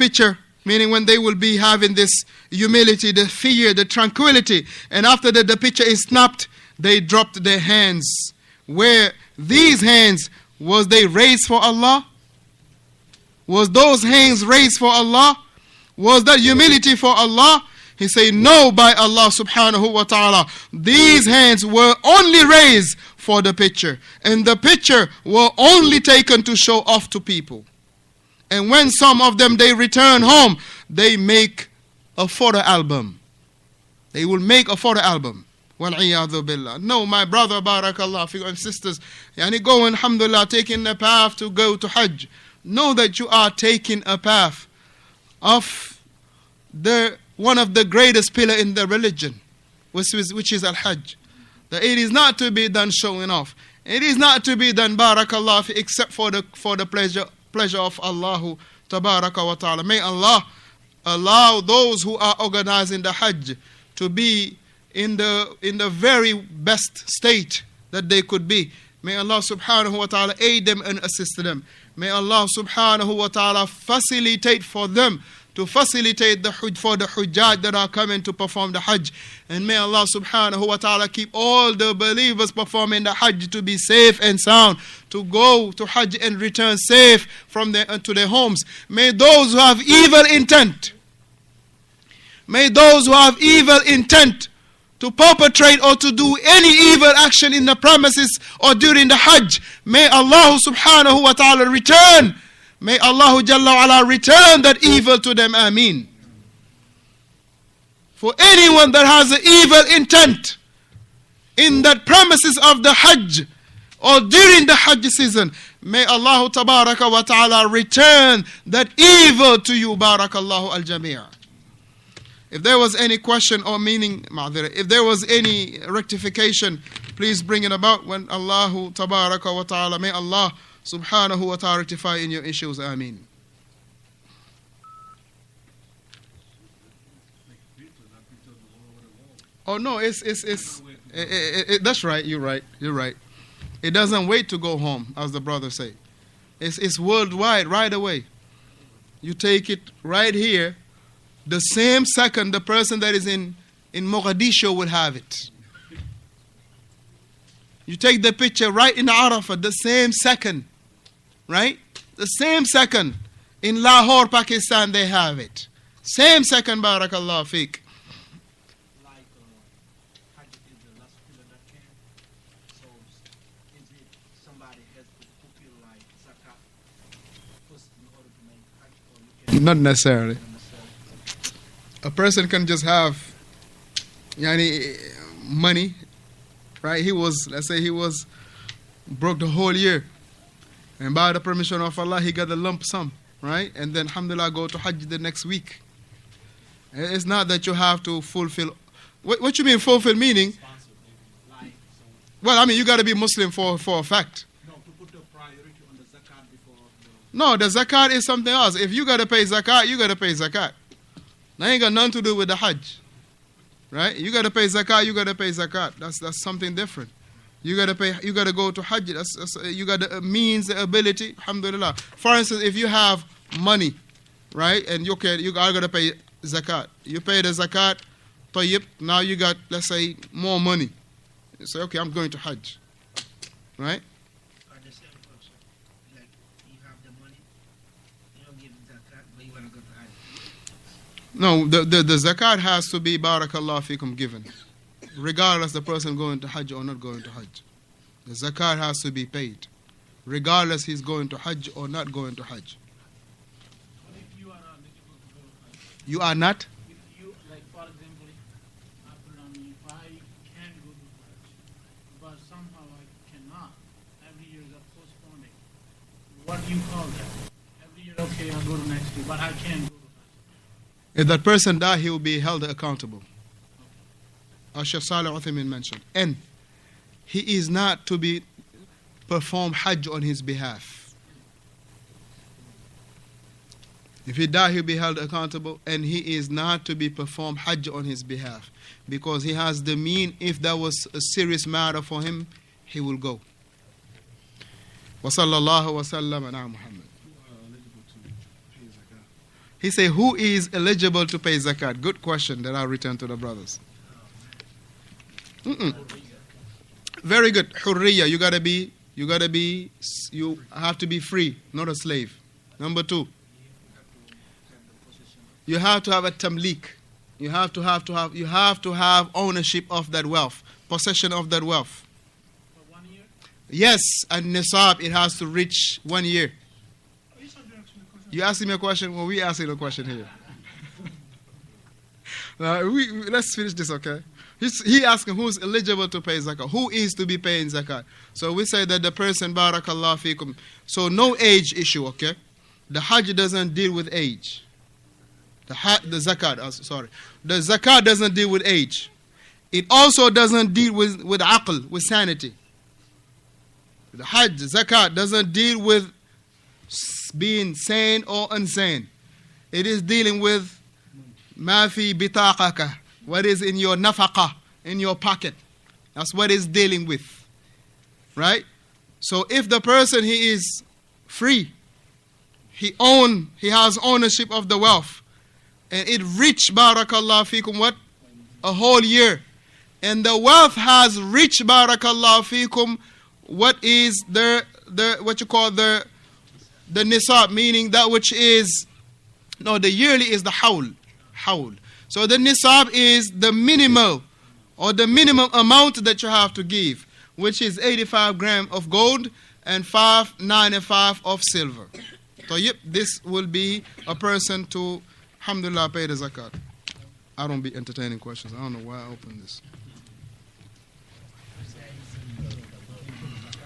picture, meaning when they will be having this humility, the fear, the tranquility, and after that the picture is snapped, they dropped their hands. Where these hands, was they raised for Allah? Was those hands raised for Allah? Was that humility for Allah? He said, no, by Allah subhanahu wa ta'ala. These hands were only raised for the picture. And the picture were only taken to show off to people. And when some of them, they return home, they make a photo album. They will make a photo album. Wal-iyadhu billah. No, my brother, barakallah, fi and sisters, yani go, alhamdulillah, taking the path to go to Hajj. Know that you are taking a path of one of the greatest pillars in the religion, which is al-Hajj. That it is not to be done showing off. It is not to be done, barakallah, except for the pleasure of Allah tabaraka wa ta'ala. May Allah allow those who are organizing the Hajj to be in the very best state that they could be. May Allah subhanahu wa ta'ala aid them and assist them. May Allah subhanahu wa ta'ala facilitate for them to facilitate the Hajj for the Hujjaj that are coming to perform the Hajj. And may Allah subhanahu wa ta'ala keep all the believers performing the Hajj to be safe and sound, to go to Hajj and return safe from to their homes. May those who have evil intent, to perpetrate or to do any evil action in the premises or during the Hajj, may Allah subhanahu wa ta'ala return. May Allah Jalla wa ala return that evil to them. Ameen. For anyone that has an evil intent in that premises of the Hajj or during the Hajj season, may Allah tabaraka wa ta'ala return that evil to you. Barakallahu al-jami'. If there was any question or meaning, if there was any rectification, please bring it about when Allahu tabaraka wa ta'ala, may Allah subhanahu wa ta'ala rectify in your issues. Ameen. Oh no, that's right, you're right. It doesn't wait to go home, as the brother say. It's worldwide, right away. You take it right here. The same second, the person that is in Mogadishu will have it. You take the picture right in Arafah, the same second, right? The same second. In Lahore, Pakistan, they have it. Same second, barakallah fiqh. Like Hajj is the last pillar that came. So is it somebody has to fulfill like zakat first in order to make Hajj, or you can? Not necessarily. A person can just have money, right? Let's say he was broke the whole year. And by the permission of Allah, he got a lump sum, right? And then, alhamdulillah, go to Hajj the next week. It's not that you have to fulfill. What you mean fulfill meaning? Well, you got to be Muslim for a fact. No, to put the priority on the zakat before. No, the zakat is something else. If you got to pay zakat, you got to pay zakat. That ain't got nothing to do with the Hajj, right? You got to pay zakat. You got to pay zakat. That's something different. You got to pay. You got to go to Hajj. You got the means, the ability. Alhamdulillah. For instance, if you have money, right, and you are going to pay zakat. You pay the zakat. Tayyib. Now you got, let's say, more money. You say, okay, I'm going to Hajj, right? No, the zakat has to be barakallah fikum given, regardless the person going to Hajj or not going to Hajj. The zakat has to be paid, regardless he's going to Hajj or not going to Hajj. But if you are not eligible to go to Hajj, you are not? If you, like for example, if I can go to Hajj, but somehow I cannot, every year they're postponing. What do you call that? Every year, okay, I'll go to next year, but I can't go. If that person died, he will be held accountable. As Shaykh Salih Uthaymin mentioned. And he is not to be perform Hajj on his behalf. If he died, he'll be held accountable, and he is not to be performed Hajj on his behalf. Because he has the mean, if that was a serious matter for him, he will go. Wa sallallahu wa sallam ala Muhammad. He said, who is eligible to pay zakat? Good question that I'll return to the brothers. Very good. Hurriya, you have to be free, not a slave. Number 2, you have to have a tamlik. You have to have ownership of that wealth, possession of that wealth. For 1 year? Yes, and nisab, it has to reach 1 year. You asking me a question? Well, we asking a question here. Let's finish this, okay? He asking who's eligible to pay zakat. Who is to be paying zakat? So we say that the person, barakallah fikum. So no age issue, okay? The hajj doesn't deal with age. The zakat, sorry. The zakat doesn't deal with age. It also doesn't deal with aql, with sanity. The hajj, zakat, doesn't deal with being sane or insane. It is dealing with ma fi bitaqaka, what is in your nafaqah, in your pocket. That's what it's dealing with. Right? So if the person, he is free, he has ownership of the wealth, and it reached, barakallah fikum, what? A whole year. And the wealth has reached, barakallah fikum, what is what you call the nisab, meaning that which is, no, the yearly is the hawl. So the nisab is the minimal, or the minimum amount that you have to give, which is 85 grams of gold and 595 of silver. So yep, this will be a person to, alhamdulillah, pay the zakat. I don't be entertaining questions. I don't know why I opened this.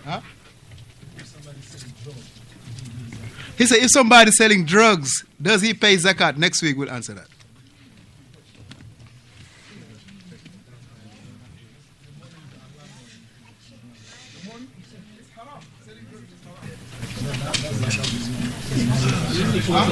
Huh? He said, if somebody's selling drugs, does he pay zakat? Next week we'll answer that. Huh?